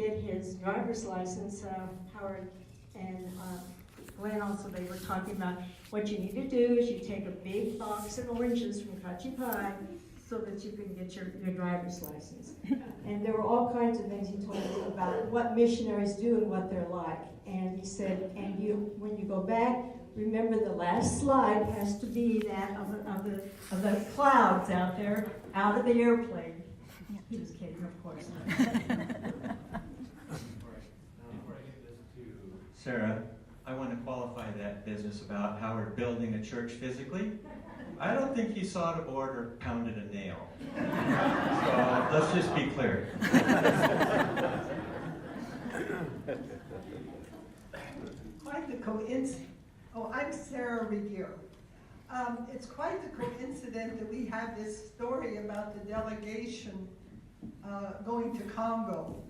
get his driver's license, Howard and Glenn also, they were talking about what you need to do is you take a big box of oranges from Kachi Pie so that you can get your driver's license. And there were all kinds of things he told me about what missionaries do and what they're like. And he said, and when you go back, remember the last slide has to be that of the clouds out there, out of the airplane. He was kidding, of course. Before I give this to Sarah, I want to qualify that business about Howard building a church physically. I don't think he sawed a board or pounded a nail. So let's just be clear. Quite the coincidence. Oh, I'm Sarah Regier. It's quite the coincidence that we have this story about the delegation going to Congo.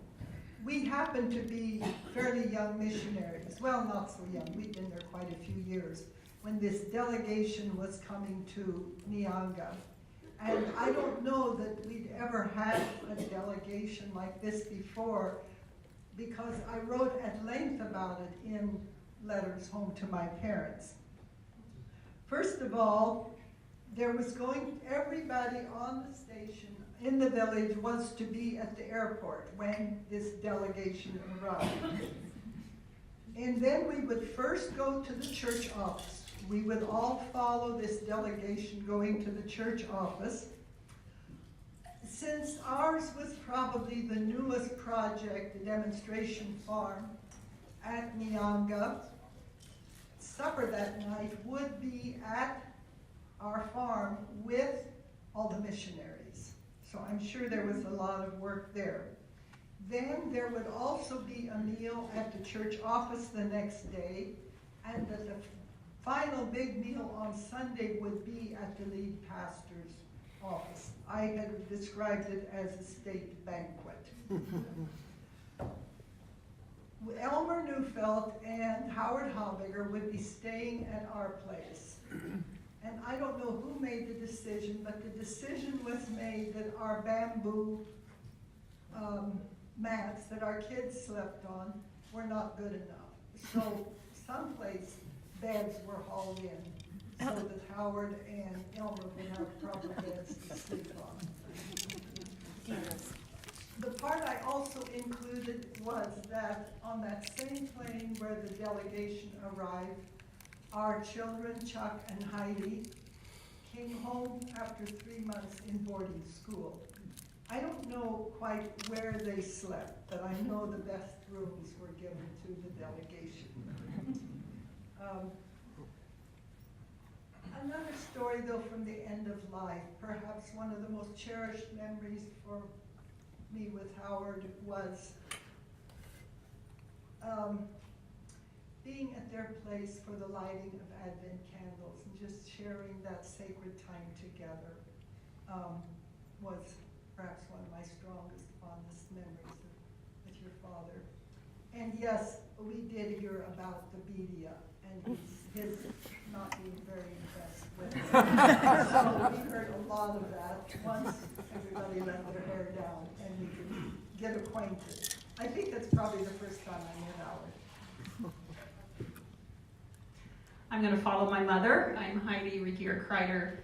We happen to be fairly young missionaries. Well, not so young. We've been there quite a few years when this delegation was coming to Nyanga. And I don't know that we'd ever had a delegation like this before, because I wrote at length about it in letters home to my parents. First of all, there was everybody on the station in the village was to be at the airport when this delegation arrived. And then we would first go to the church office. We would all follow this delegation going to the church office. Since ours was probably the newest project, the demonstration farm at Nyanga, supper that night would be at our farm with all the missionaries. So I'm sure there was a lot of work there. Then there would also be a meal at the church office the next day, and the final big meal on Sunday would be at the lead pastor's office. I had described it as a state banquet. Elmer Neufeld and Howard Habiger would be staying at our place. And I don't know who made the decision, but the decision was made that our bamboo mats that our kids slept on were not good enough. So someplace beds were hauled in so that Howard and Elmer would have proper beds to sleep on. The part I also included was that on that same plane where the delegation arrived, our children, Chuck and Heidi, came home after 3 months in boarding school. I don't know quite where they slept, but I know the best rooms were given to the delegation. Another story, though, from the end of life, perhaps one of the most cherished memories for me with Howard was being at their place for the lighting of Advent candles and just sharing that sacred time together was perhaps one of my strongest, fondest memories with your father. And yes, we did hear about the Bedia and his not being very impressed with it. So we heard a lot of that once everybody let their hair down and we could get acquainted. I think that's probably the first time I met Howard. I'm going to follow my mother. I'm Heidi Regier Kreider,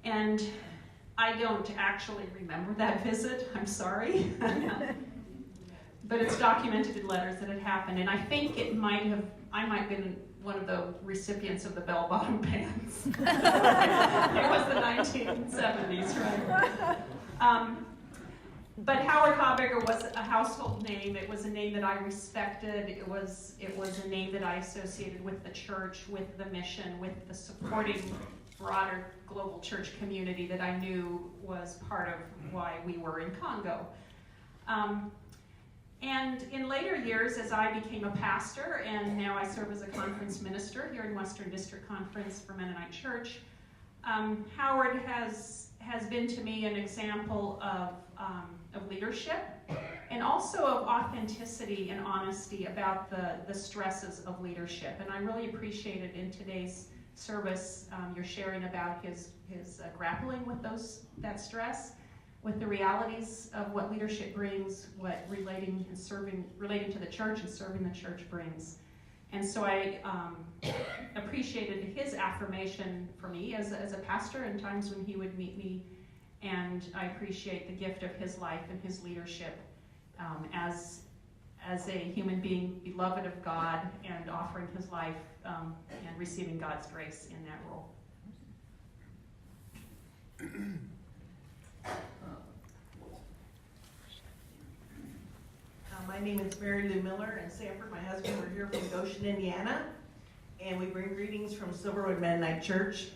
and I don't actually remember that visit. I'm sorry. But it's documented in letters that it happened, and I think I might have been one of the recipients of the bell-bottom pants. It was the 1970s, right? But Howard Habiger was a household name. It was a name that I respected. It was a name that I associated with the church, with the mission, with the supporting broader global church community that I knew was part of why we were in Congo. And in later years, as I became a pastor, and now I serve as a conference minister here in Western District Conference for Mennonite Church, Howard has been to me an example of leadership and also of authenticity and honesty about the stresses of leadership. And I really appreciated in today's service your sharing about his grappling with that stress. with the realities of what leadership brings, what relating to the church and serving the church brings. And so I appreciated his affirmation for me as a pastor in times when he would meet me, and I appreciate the gift of his life and his leadership as a human being, beloved of God, and offering his life and receiving God's grace in that role. My name is Mary Lou Miller, and Sanford, my husband, we're here from Goshen, Indiana, and we bring greetings from Silverwood Mennonite Church.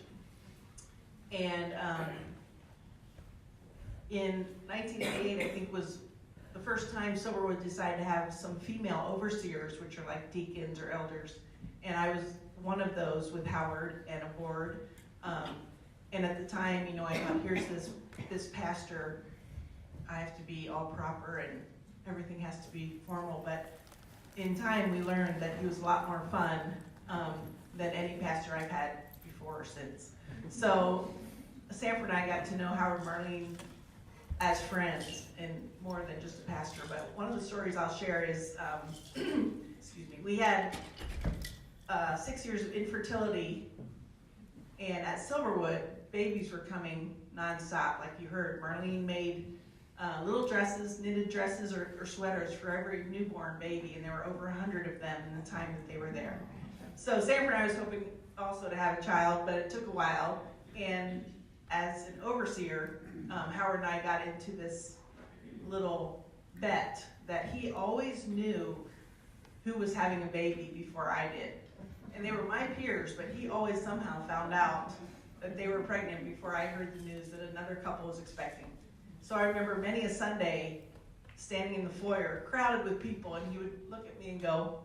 And in 1988, I think, was the first time Silverwood decided to have some female overseers, which are like deacons or elders, and I was one of those with Howard and a board. And at the time, you know, I thought, here's this pastor, I have to be all proper and everything has to be formal, but in time we learned that he was a lot more fun than any pastor I've had before or since. So Sanford and I got to know Howard and Marlene as friends and more than just a pastor. But one of the stories I'll share is, excuse me, we had 6 years of infertility, and at Silverwood, babies were coming nonstop. Like you heard, Marlene made little dresses, knitted dresses or sweaters for every newborn baby, and there were over 100 of them in the time that they were there. So Sanford and I was hoping also to have a child, but it took a while. And as an overseer, Howard and I got into this little bet that he always knew who was having a baby before I did. And they were my peers, but he always somehow found out that they were pregnant before I heard the news that another couple was expecting. So I remember many a Sunday standing in the foyer, crowded with people, and he would look at me and go,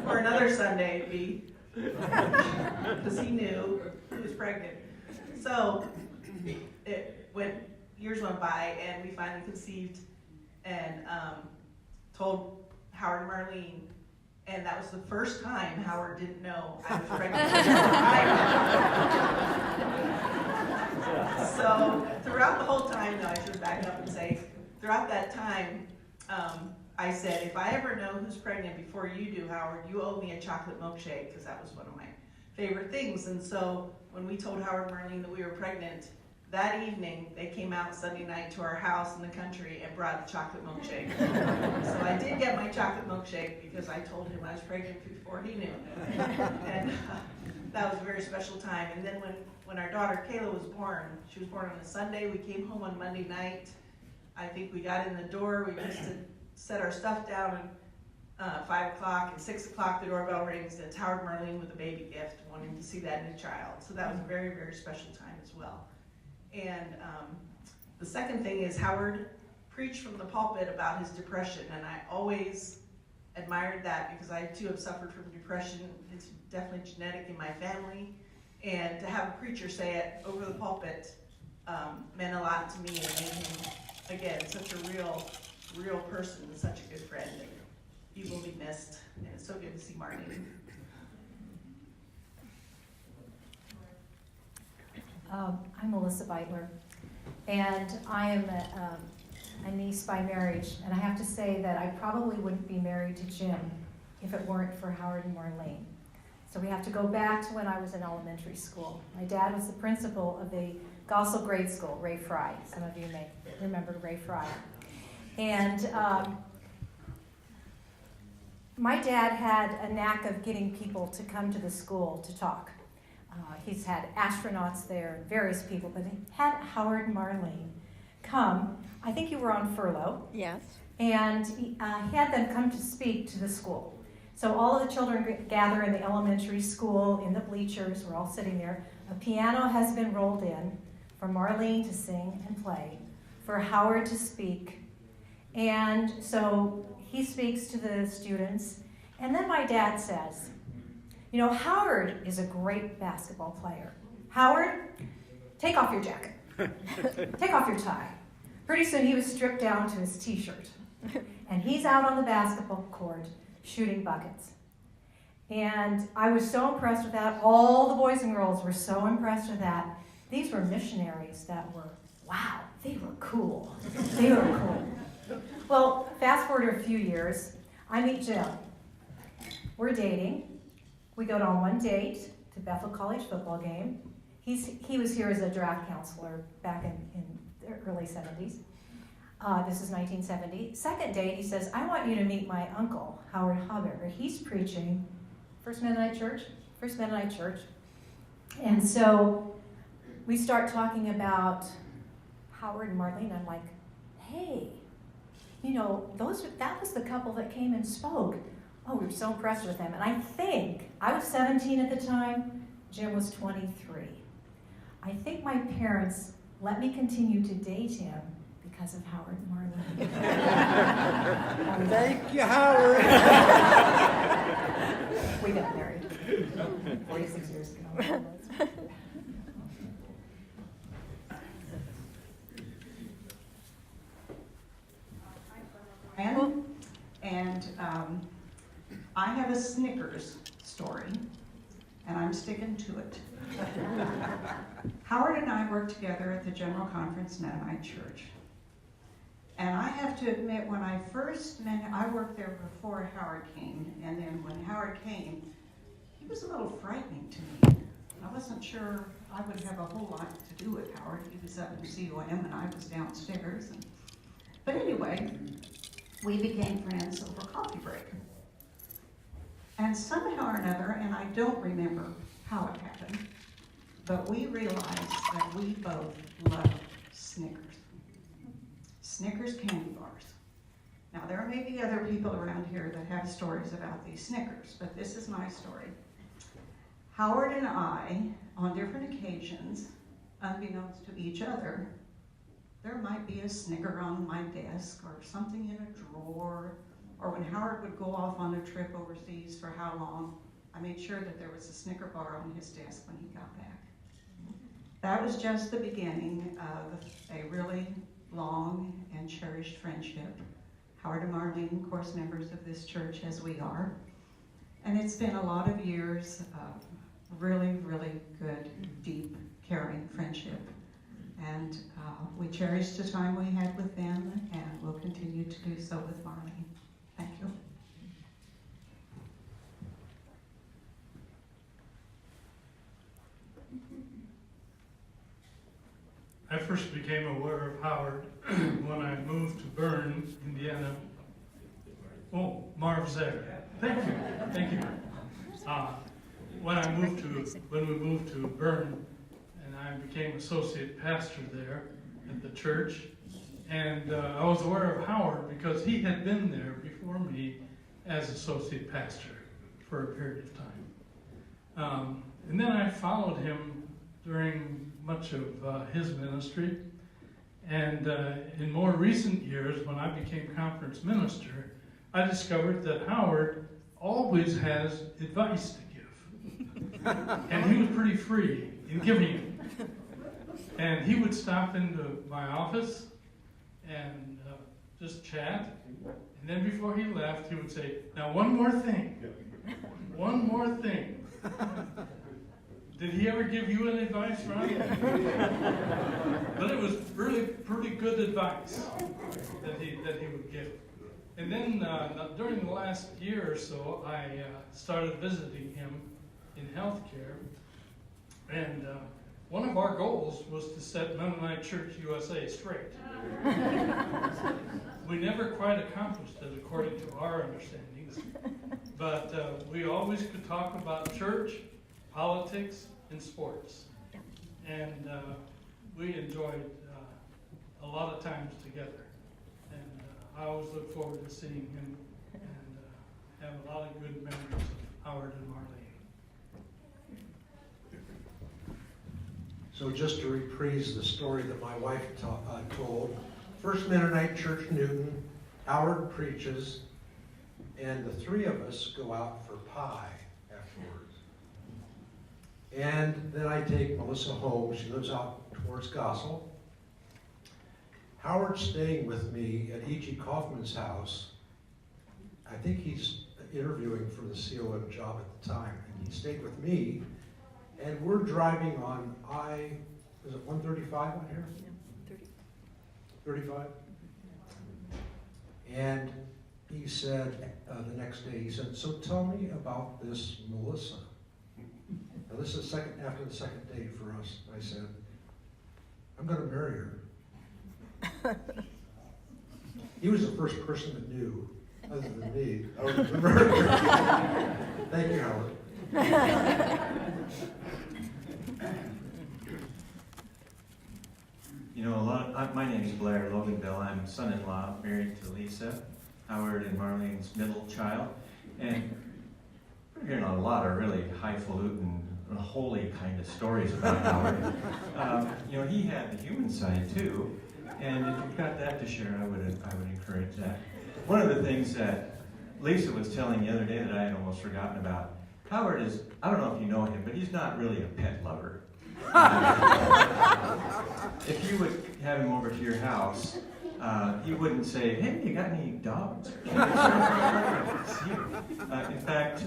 or another Sunday it'd be, because he knew who was pregnant. So years went by, and we finally conceived and told Howard and Marlene, and that was the first time Howard didn't know I was pregnant. So throughout the whole time, though, I should back up and say, throughout that time, I said, if I ever know who's pregnant before you do, Howard, you owe me a chocolate milkshake, because that was one of my favorite things. And so when we told Howard and Marlene that we were pregnant, that evening they came out Sunday night to our house in the country and brought the chocolate milkshake. So I did get my chocolate milkshake because I told him I was pregnant before he knew. And that was a very special time. And then when our daughter Kayla was born, she was born on a Sunday. We came home on Monday night. I think we got in the door. We used to set our stuff down at 5 o'clock, and 6 o'clock the doorbell rings, and it's Howard and Marlene with a baby gift, wanting to see that new child. So that was a very, very special time as well. And the second thing is Howard preached from the pulpit about his depression, and I always admired that because I too have suffered from depression. It's definitely genetic in my family, and to have a preacher say it over the pulpit meant a lot to me, and made him, again, such a real person and such a good friend. And he will be missed, and it's so good to see Marlene. I'm Melissa Beitler, and I am a niece by marriage, and I have to say that I probably wouldn't be married to Jim if it weren't for Howard and Marlene. So we have to go back to when I was in elementary school. My dad was the principal of the Gossel Grade School, Ray Fry. Some of you may remember Ray Fry. And my dad had a knack of getting people to come to the school to talk. He's had astronauts there, various people, but he had Howard and Marlene come. I think you were on furlough. Yes. And he had them come to speak to the school. So all of the children gather in the elementary school, in the bleachers, we're all sitting there. A piano has been rolled in for Marlene to sing and play, for Howard to speak. And so he speaks to the students. And then my dad says, you know, Howard is a great basketball player. Howard, take off your jacket. Take off your tie. Pretty soon he was stripped down to his t-shirt. And he's out on the basketball court shooting buckets. And I was so impressed with that. All the boys and girls were so impressed with that. These were missionaries that were wow, they were cool. They were cool. Well, fast forward a few years, I meet Jim. We're dating. We go on one date to Bethel College football game. He was here as a draft counselor back in the early 70s. This is 1970. Second date, he says, I want you to meet my uncle, Howard Haber. He's preaching First Mennonite Church. And so we start talking about Howard and Marlene. I'm like, hey, you know, that was the couple that came and spoke. Oh, we were so impressed with them. And I think, I was 17 at the time, Jim was 23. I think my parents let me continue to date him because of Howard and Marlene. Thank you, Howard. We got married 46 years ago. And I have a Snickers story, and I'm sticking to it. Howard and I worked together at the General Conference Mennonite Church. And I have to admit, when I first met him, I worked there before Howard came, and then when Howard came, he was a little frightening to me. I wasn't sure I would have a whole lot to do with Howard. He was up in COM and I was downstairs. But anyway, we became friends over coffee break. And somehow or another, and I don't remember how it happened, but we realized that we both love Snickers. Snickers candy bars. Now, there may be other people around here that have stories about these Snickers, but this is my story. Howard and I, on different occasions, unbeknownst to each other, there might be a Snicker on my desk or something in a drawer, or when Howard would go off on a trip overseas for how long, I made sure that there was a Snicker bar on his desk when he got back. That was just the beginning of a really long and cherished friendship. Howard and Marlene, of course, members of this church as we are. And it's been a lot of years of really, really good, deep, caring friendship. And we cherished the time we had with them, and we'll continue to do so with Marlene. Thank you. I first became aware of Howard when I moved to Bern, Indiana. Oh, Marv's there. Thank you. Thank you. When we moved to Bern, and I became associate pastor there at the church, and I was aware of Howard because he had been there before me as associate pastor for a period of time. And then I followed him during much of his ministry, and in more recent years, when I became conference minister, I discovered that Howard always has advice to give, and he was pretty free in giving it. And he would stop into my office and just chat, and then before he left, he would say, "Now one more thing, one more thing." Did he ever give you any advice, Ron? But it was really pretty good advice that he would give. And then during the last year or so, I started visiting him in healthcare. And one of our goals was to set Mennonite Church USA straight. We never quite accomplished it according to our understandings. But we always could talk about church, politics, and sports. And we enjoyed a lot of times together. And I always look forward to seeing him and have a lot of good memories of Howard and Marlene. So just to reprise the story that my wife told, First Mennonite Church Newton, Howard preaches, and the three of us go out for pie afterwards. And then I take Melissa home. She lives out towards Gossel. Howard's staying with me at E.G. Kaufman's house. I think he's interviewing for the COM job at the time. And he stayed with me. And we're driving on is it 135 on here? Yeah, 35. 35? And he said, the next day, he said, so tell me about this Melissa. Now this is after the second date for us. I said, I'm going to marry her. He was the first person that knew, other than me, I was the murderer. Thank you, Howard. You know, my name is Blair Loganville. I'm son-in-law, married to Lisa, Howard and Marlene's middle child. And we're hearing a lot of really highfalutin, holy kind of stories about Howard. You know, he had the human side too. And if you've got that to share, I would encourage that. One of the things that Lisa was telling the other day that I had almost forgotten about, Howard is, I don't know if you know him, but he's not really a pet lover. If you would have him over to your house, he wouldn't say, hey, you got any dogs? In fact,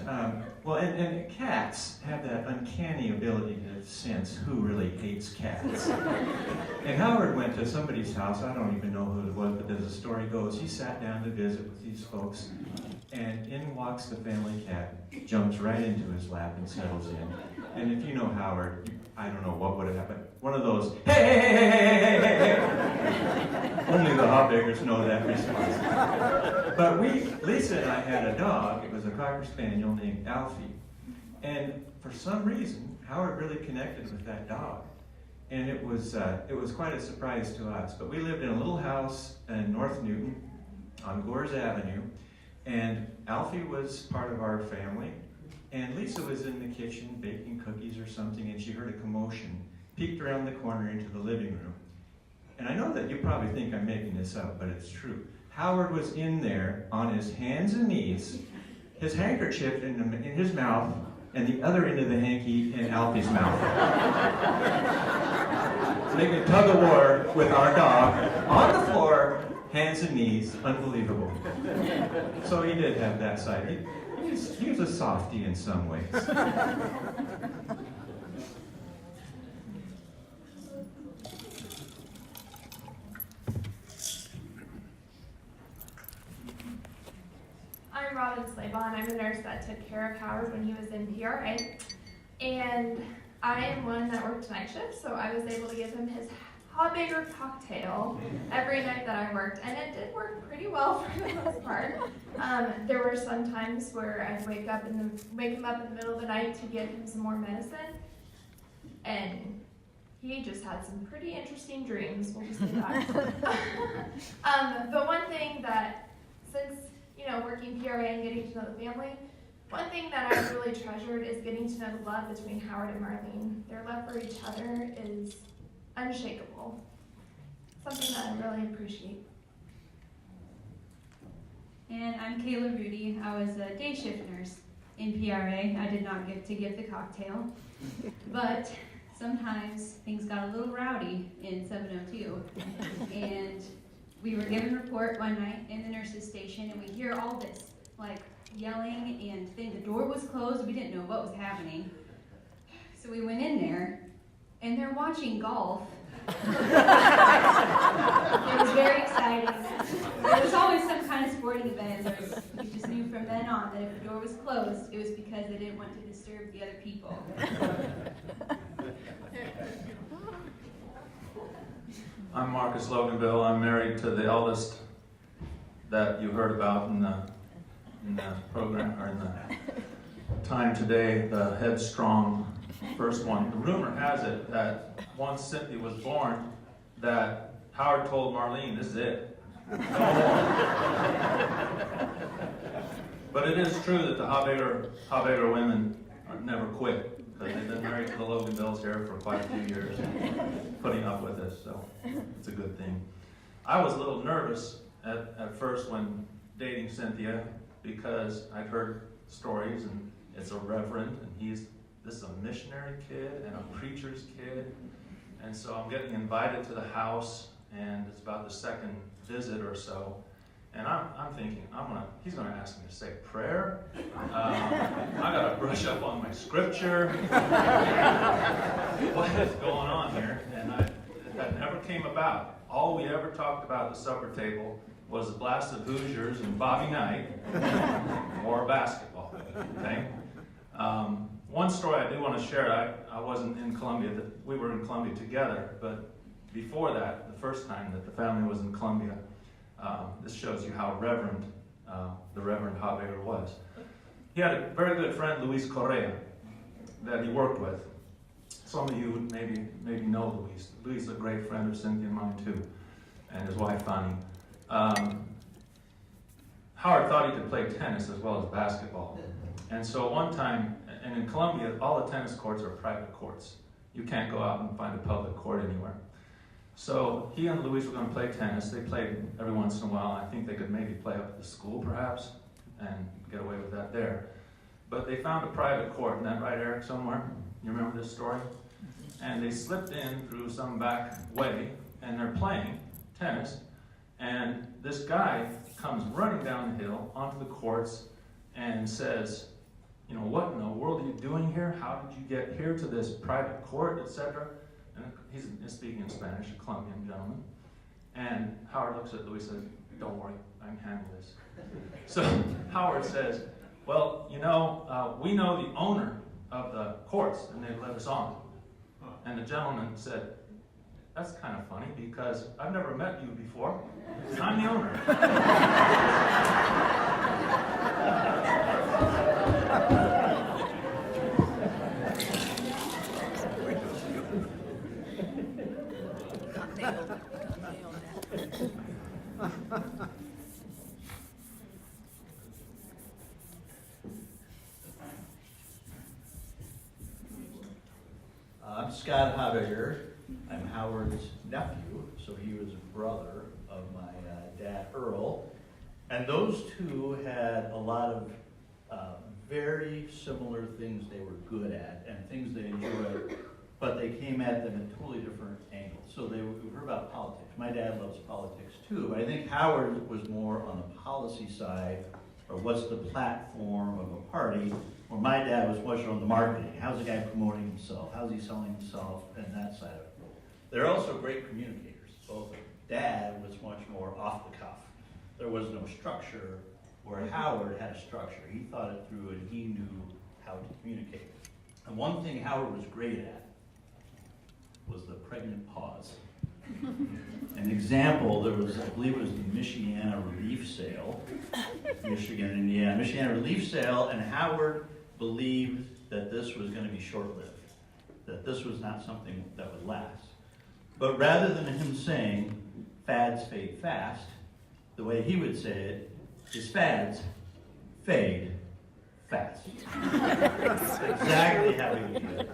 and cats have that uncanny ability to sense who really hates cats. And Howard went to somebody's house, I don't even know who it was, but as the story goes, he sat down to visit with these folks, and in walks the family cat, jumps right into his lap and settles in. And if you know Howard, I don't know what would have happened. One of those, hey, hey, hey, hey, hey, hey, hey. Only the Hobbeggers know that response. But Lisa and I had a dog. It was a Cocker Spaniel named Alfie. And for some reason, Howard really connected with that dog. And it was quite a surprise to us. But we lived in a little house in North Newton on Gores Avenue. And Alfie was part of our family. And Lisa was in the kitchen baking cookies or something, and she heard a commotion, peeked around the corner into the living room. And I know that you probably think I'm making this up, but it's true. Howard was in there on his hands and knees, his handkerchief in his mouth, and the other end of the hanky in Alfie's mouth. Making a tug of war with our dog on the floor, hands and knees, unbelievable. So he did have that side. He was a softie in some ways. I'm Robin Slavon. I'm a nurse that took care of Howard when he was in PRA. And I am one that worked night shift, so I was able to give him his Hobbeger cocktail every night that I worked, and it did work pretty well for the most part. There were some times where I'd wake him up in the middle of the night to give him some more medicine, and he just had some pretty interesting dreams, we'll just say that. But one thing that, since working PRA and getting to know the family, one thing that I really treasured is getting to know the love between Howard and Marlene. Their love for each other is unshakable. Something that I really appreciate. And I'm Kayla Rudy. I was a day shift nurse in PRA. I did not get to give the cocktail, but sometimes things got a little rowdy in 702. And we were given a report one night in the nurses' station, and we hear all this, like yelling, and then the door was closed. We didn't know what was happening. So we went in there, and they're watching golf. It was very exciting. There was always some kind of sporting event. We just knew from then on that if the door was closed, it was because they didn't want to disturb the other people. I'm Marcus Loganville. I'm married to the eldest that you heard about in the program, or in the time today, the headstrong first one. The rumor has it that once Cynthia was born, that Howard told Marlene, this is it. No more. But it is true that the Hobbeger women never quit, because they've been married to the Loganvilles here for quite a few years, putting up with us, so it's a good thing. I was a little nervous at first when dating Cynthia, because I've heard stories, and it's a reverend, and this is a missionary kid and a preacher's kid, and so I'm getting invited to the house, and it's about the second visit or so, and I'm thinking, he's gonna ask me to say a prayer. I gotta brush up on my scripture. What is going on here? And that never came about. All all we ever talked about at the supper table was the blasted Hoosiers and Bobby Knight, or basketball, okay? One story I do want to share, I wasn't in Columbia, we were in Columbia together, but before that, the first time that the family was in Columbia, this shows you how reverend the Reverend Habeger was. He had a very good friend, Luis Correa, that he worked with. Some of you maybe know Luis. Luis is a great friend of Cynthia and mine too, and his wife Fanny. Howard thought he could play tennis as well as basketball. And so one time, and in Columbia, all the tennis courts are private courts. You can't go out and find a public court anywhere. So he and Luis were going to play tennis. They played every once in a while. I think they could maybe play up at the school perhaps and get away with that there. But they found a private court, isn't that right, Eric, somewhere? You remember this story? And they slipped in through some back way, and they're playing tennis, and this guy comes running down the hill onto the courts and says, you know, what in the world are you doing here? How did you get here to this private court, etc.? And he's speaking in Spanish, a Colombian gentleman. And Howard looks at Luis and says, don't worry, I can handle this. So Howard says, well, you know, we know the owner of the courts, and they let us on. And the gentleman said, that's kind of funny because I've never met you before. I'm the owner. I'm Scott Habeger. I'm Howard's nephew, so he was a brother of my dad, Earl. And those two had a lot of very similar things they were good at and things they enjoyed, but they came at them at totally different angles. So we heard about politics. My dad loves politics too, but I think Howard was more on the policy side, or what's the platform of a party, where my dad was much on the marketing. How's the guy promoting himself? How's he selling himself? And that side of it. They're also great communicators. Both Dad was much more off the cuff. There was no structure, where Howard had a structure. He thought it through and he knew how to communicate. And one thing Howard was great at was the pregnant pause. An example, there was, I believe it was the Michiana Relief Sale, Michigan, Indiana, Michiana Relief Sale, and Howard believed that this was going to be short-lived, that this was not something that would last. But rather than him saying, fads fade fast, the way he would say it is fads fade fast. That's exactly how he would do it.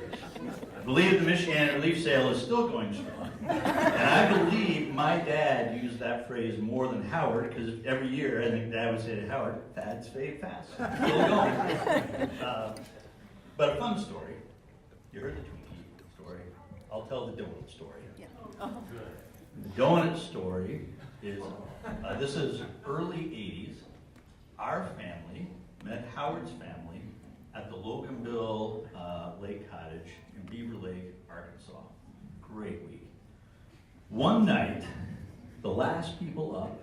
I believe the Michiana Relief Sale is still going strong. And I believe my dad used that phrase more than Howard, because every year I think Dad would say to Howard, fads fade fast. Still going. But a fun story. You heard the Twinkie story. I'll tell the donut story. The donut story is, this is early 80s. Our family met Howard's family at the Loganville Lake Cottage in Beaver Lake, Arkansas. Great week. One night, the last people up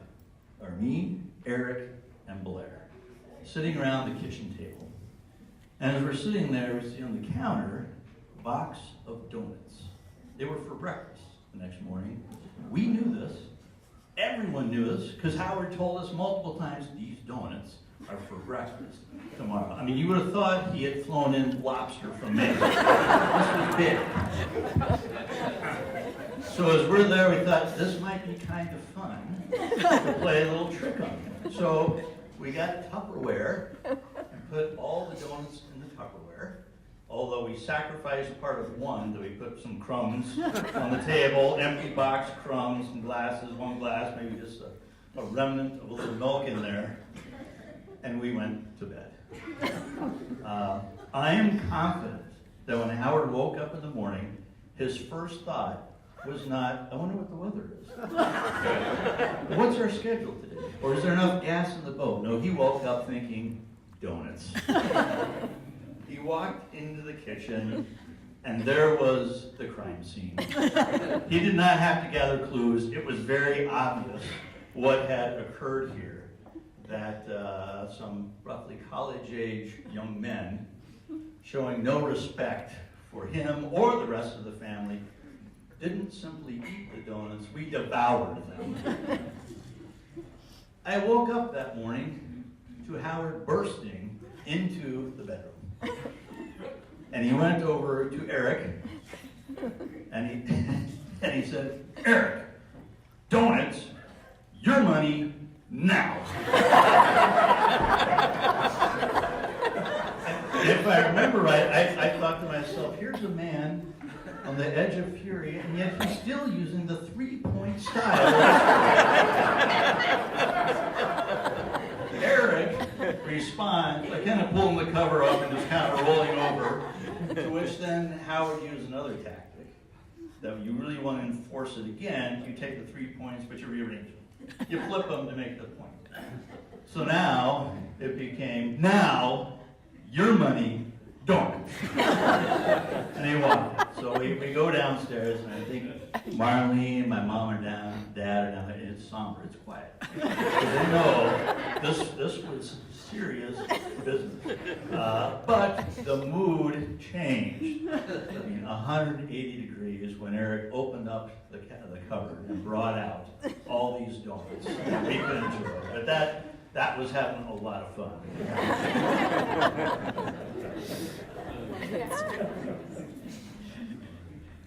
are me, Eric, and Blair, sitting around the kitchen table. And as we're sitting there, we see on the counter a box of donuts. They were for breakfast the next morning. We knew this. Everyone knew this, because Howard told us multiple times, these donuts are for breakfast tomorrow. I mean, you would have thought he had flown in lobster from Maine. This was big. So as we're there, we thought, this might be kind of fun to play a little trick on him. So we got Tupperware and put all the donuts in the Tupperware. Although we sacrificed part of one, that we put some crumbs on the table, empty box, crumbs, and glasses, one glass, maybe just a remnant of a little milk in there, and we went to bed. I am confident that when Howard woke up in the morning, his first thought was not, I wonder what the weather is. What's our schedule today? Or is there enough gas in the boat? No, he woke up thinking, donuts. He walked into the kitchen, and there was the crime scene. He did not have to gather clues. It was very obvious what had occurred here, that some roughly college-age young men, showing no respect for him or the rest of the family, didn't simply eat the donuts, we devoured them. I woke up that morning to Howard bursting into the bedroom. And he went over to Eric, and he said, "Eric, donuts, your money now." And if I remember right, I thought to myself, here's a man on the edge of fury, and yet he's still using the three-point style. Eric responds by kind of pulling the cover up and just kind of rolling over, to which then Howard used another tactic. That you really want to enforce it again, you take the 3 points, but you rearrange them. You flip them to make the point. So now it became, now your money, don't. And he walked. So we go downstairs, and I think Marlene, my mom are down, dad are down there, and it's somber, it's quiet. Because they know this was serious business. But the mood changed. I mean, 180 degrees when Eric opened up the cupboard and brought out all these donuts. We could enjoy it. But that was having a lot of fun.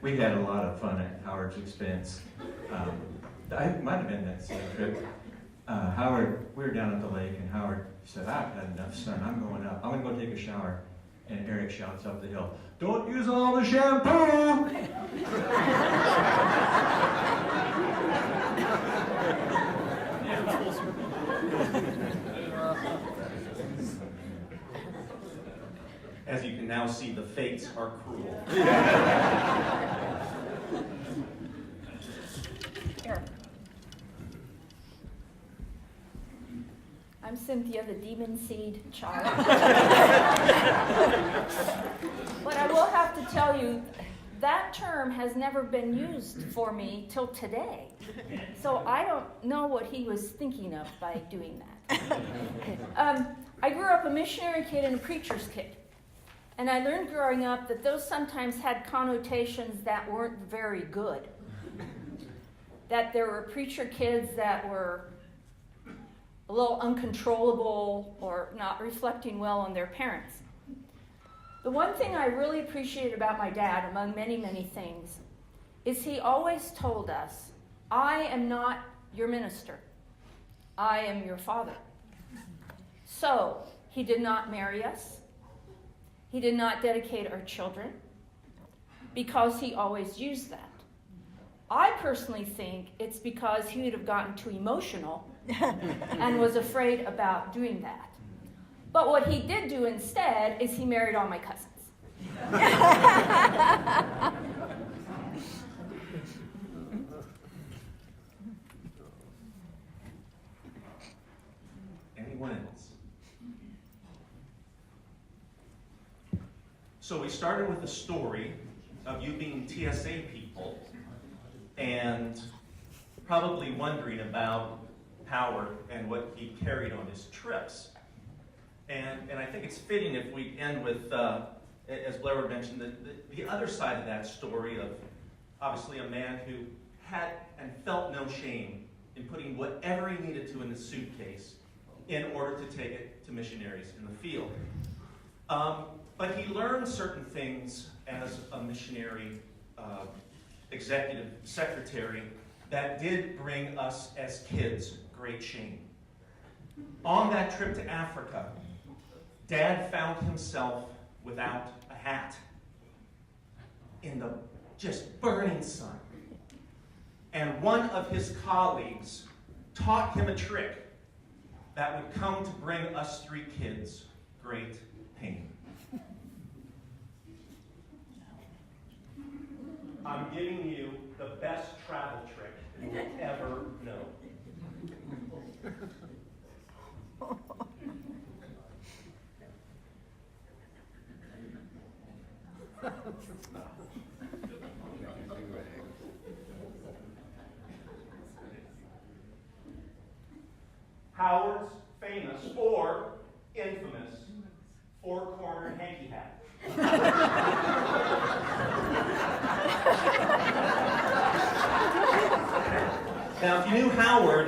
We had a lot of fun at Howard's expense. It might have been that same trip. Howard, we were down at the lake, and Howard said, "I've had enough sun, I'm going up. I'm going to go take a shower." And Eric shouts up the hill, "Don't use all the shampoo!" As you can now see, the fates are cruel. I'm Cynthia, the demon seed child. But I will have to tell you, that term has never been used for me till today. So I don't know what he was thinking of by doing that. I grew up a missionary kid and a preacher's kid. And I learned growing up that those sometimes had connotations that weren't very good. That there were preacher kids that were a little uncontrollable or not reflecting well on their parents. The one thing I really appreciated about my dad, among many, many things, is he always told us, "I am not your minister. I am your father." So, he did not marry us. He did not dedicate our children, because he always used that. I personally think it's because he would have gotten too emotional and was afraid about doing that. But what he did do instead is he married all my cousins. Anyone else? So we started with a story of you being TSA people and probably wondering about Howard and what he carried on his trips. And I think it's fitting if we end with, as Blair mentioned, the other side of that story of obviously a man who had and felt no shame in putting whatever he needed to in the suitcase in order to take it to missionaries in the field. But he learned certain things as a missionary executive secretary that did bring us as kids great shame. On that trip to Africa, Dad found himself without a hat in the just burning sun. And one of his colleagues taught him a trick that would come to bring us three kids great pain. I'm giving you the best travel trick you will ever know. famous or infamous four-cornered hanky hat. Now, if you knew Howard,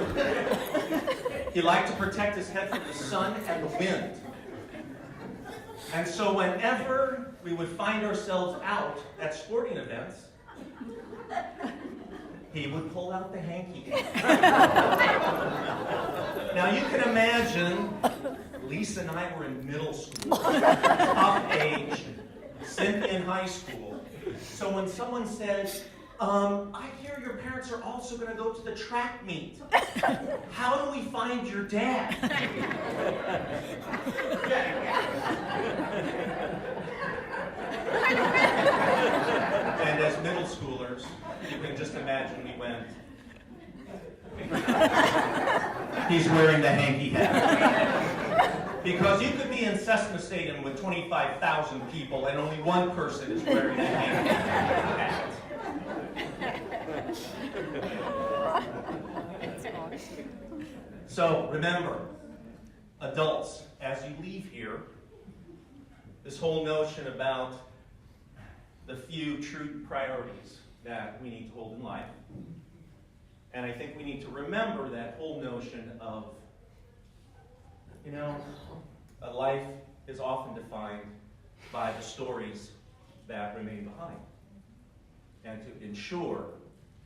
he liked to protect his head from the sun and the wind. And so whenever we would find ourselves out at sporting events, he would pull out the hanky. Now you can imagine, Lisa and I were in middle school, tough age, Cynthia in high school. So when someone says, I hear your parents are also going to go to the track meet. How do we find your dad? And as middle schoolers, you can just imagine we went, he's wearing the hanky hat. Because you could be in Cessna Stadium with 25,000 people and only one person is wearing the hanky hat. So remember, adults, as you leave here, this whole notion about the few true priorities that we need to hold in life. And I think we need to remember that whole notion of, a life is often defined by the stories that remain behind. And to ensure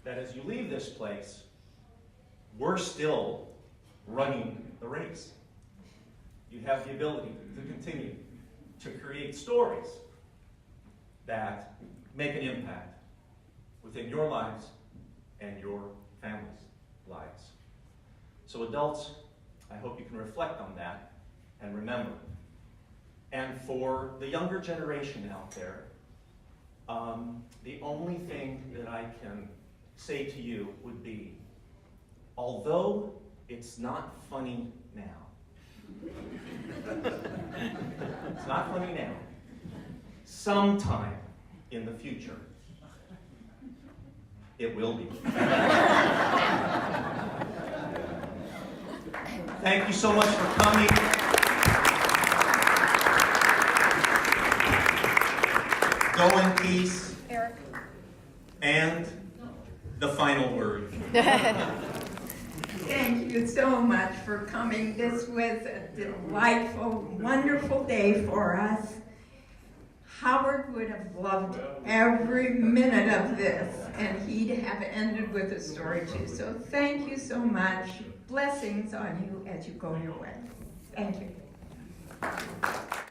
that as you leave this place, we're still running the race. You have the ability to continue to create stories that make an impact within your lives and your family's lives. So adults, I hope you can reflect on that and remember. And for the younger generation out there, the only thing that I can say to you would be, although it's not funny now, it's not funny now, sometime in the future, it will be. Thank you so much for coming. Go in peace. Eric. And the final word. Thank you so much for coming. This was a delightful, wonderful day for us. Howard would have loved every minute of this, and he'd have ended with a story too. So thank you so much. Blessings on you as you go your way. Thank you.